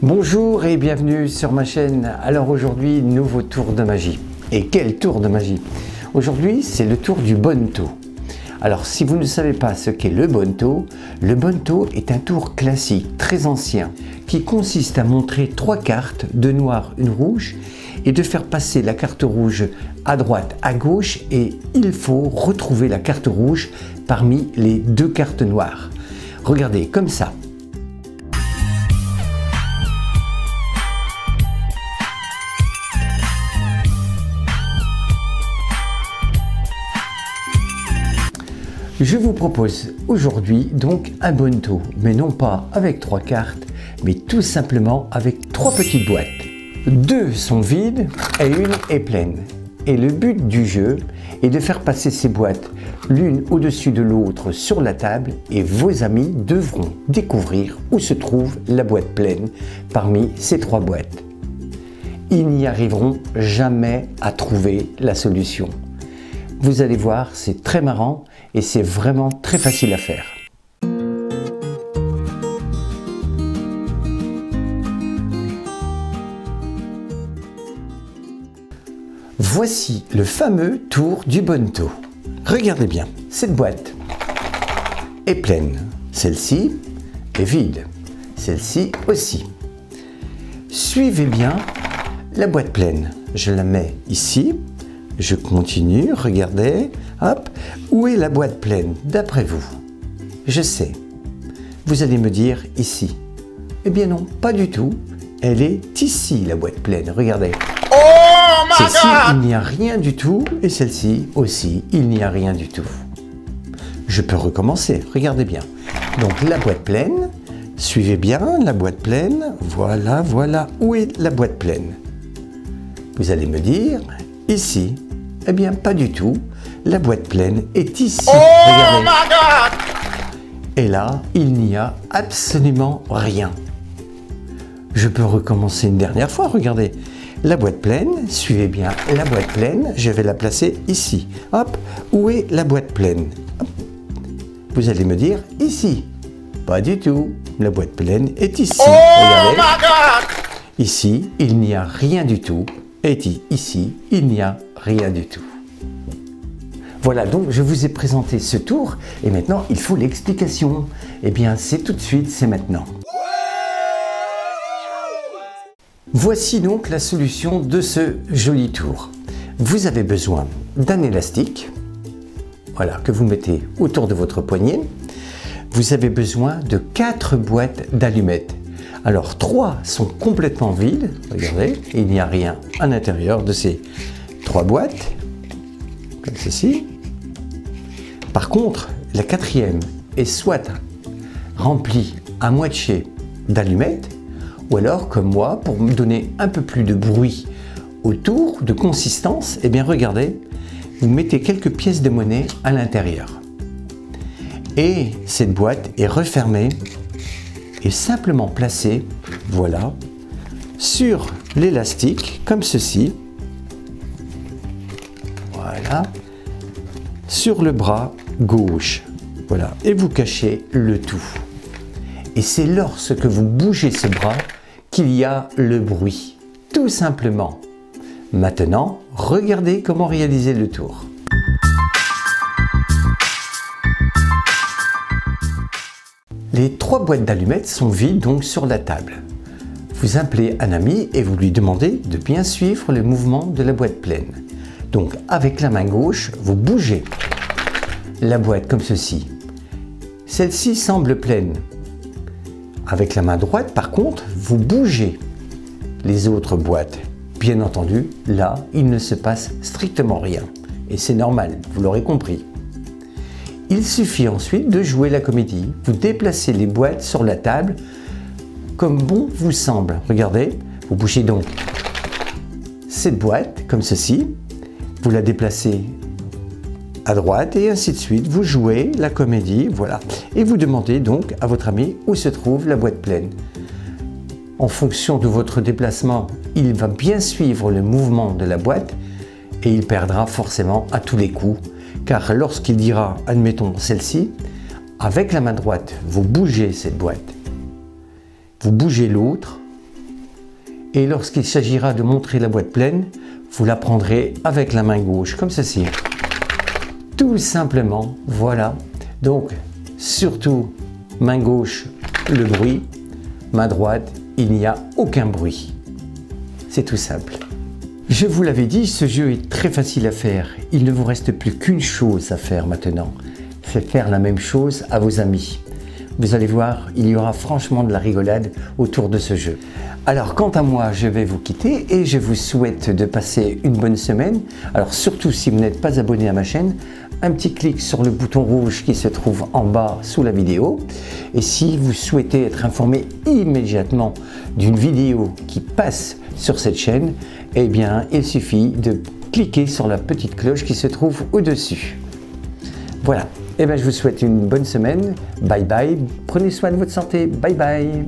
Bonjour et bienvenue sur ma chaîne. Alors aujourd'hui, nouveau tour de magie. Et quel tour de magie! Aujourd'hui, c'est le tour du Bonto. Alors si vous ne savez pas ce qu'est le Bonto est un tour classique, très ancien, qui consiste à montrer 3 cartes, 2 noires, une rouge, et de faire passer la carte rouge à droite, à gauche, et il faut retrouver la carte rouge parmi les 2 cartes noires. Regardez, comme ça. Je vous propose aujourd'hui donc un Bonto, mais non pas avec 3 cartes, mais tout simplement avec 3 petites boîtes. 2 sont vides et une est pleine. Et le but du jeu est de faire passer ces boîtes l'une au-dessus de l'autre sur la table et vos amis devront découvrir où se trouve la boîte pleine parmi ces 3 boîtes. Ils n'y arriveront jamais à trouver la solution. Vous allez voir, c'est très marrant et c'est vraiment très facile à faire. Voici le fameux tour du Bonto. Regardez bien, cette boîte est pleine. Celle-ci est vide. Celle-ci aussi. Suivez bien la boîte pleine. Je la mets ici. Je continue, regardez, hop, où est la boîte pleine d'après vous? Je sais. Vous allez me dire ici. Eh bien non, pas du tout. Elle est ici, la boîte pleine, regardez. Oh my Celle-ci, God! il n'y a rien du tout, et celle-ci aussi, il n'y a rien du tout. Je peux recommencer, regardez bien. Donc la boîte pleine, suivez bien la boîte pleine, voilà, voilà, où est la boîte pleine? Vous allez me dire, ici. Eh bien, pas du tout. La boîte pleine est ici. Oh regardez. my God! Et là, il n'y a absolument rien. Je peux recommencer une dernière fois, regardez. La boîte pleine, suivez bien la boîte pleine, je vais la placer ici. Hop, où est la boîte pleine? Hop. Vous allez me dire ici. Pas du tout. La boîte pleine est ici. Oh regardez. my God! Ici, il n'y a rien du tout. Et ici, il n'y a rien du tout. Voilà, donc je vous ai présenté ce tour et maintenant il faut l'explication. Eh bien, c'est tout de suite, c'est maintenant. Voici donc la solution de ce joli tour. Vous avez besoin d'un élastique, voilà, que vous mettez autour de votre poignet. Vous avez besoin de 4 boîtes d'allumettes. Alors 3 sont complètement vides, regardez, il n'y a rien à l'intérieur de ces 3 boîtes, comme ceci. Par contre, la 4e est soit remplie à moitié d'allumettes, ou alors, comme moi, pour me donner un peu plus de bruit autour, de consistance, eh bien regardez, vous mettez quelques pièces de monnaie à l'intérieur. Et cette boîte est refermée et simplement placée, voilà, sur l'élastique, comme ceci. Voilà, sur le bras gauche, voilà, et vous cachez le tout. Et c'est lorsque vous bougez ce bras qu'il y a le bruit, tout simplement. Maintenant, regardez comment réaliser le tour. Les 3 boîtes d'allumettes sont vides donc sur la table. Vous appelez un ami et vous lui demandez de bien suivre le mouvement de la boîte pleine. Donc avec la main gauche, vous bougez la boîte comme ceci. Celle-ci semble pleine. Avec la main droite, par contre, vous bougez les autres boîtes. Bien entendu, là, il ne se passe strictement rien. Et c'est normal, vous l'aurez compris. Il suffit ensuite de jouer la comédie. Vous déplacez les boîtes sur la table comme bon vous semble. Regardez, vous bougez donc cette boîte comme ceci. Vous la déplacez à droite et ainsi de suite. Vous jouez la comédie, voilà. Et vous demandez donc à votre ami où se trouve la boîte pleine. En fonction de votre déplacement, il va bien suivre le mouvement de la boîte et il perdra forcément à tous les coups. Car lorsqu'il dira, admettons celle-ci, avec la main droite, vous bougez cette boîte. Vous bougez l'autre Et lorsqu'il s'agira de montrer la boîte pleine, vous la prendrez avec la main gauche, comme ceci. Tout simplement, voilà. Donc, surtout, main gauche, le bruit. Main droite, il n'y a aucun bruit. C'est tout simple. Je vous l'avais dit, ce jeu est très facile à faire. Il ne vous reste plus qu'une chose à faire maintenant. C'est faire la même chose à vos amis. Vous allez voir, il y aura franchement de la rigolade autour de ce jeu. Alors quant à moi, je vais vous quitter et je vous souhaite de passer une bonne semaine. Alors surtout si vous n'êtes pas abonné à ma chaîne, un petit clic sur le bouton rouge qui se trouve en bas sous la vidéo. Et si vous souhaitez être informé immédiatement d'une vidéo qui passe sur cette chaîne, eh bien il suffit de cliquer sur la petite cloche qui se trouve au-dessus. Voilà. Eh bien, je vous souhaite une bonne semaine. Bye bye. Prenez soin de votre santé. Bye bye.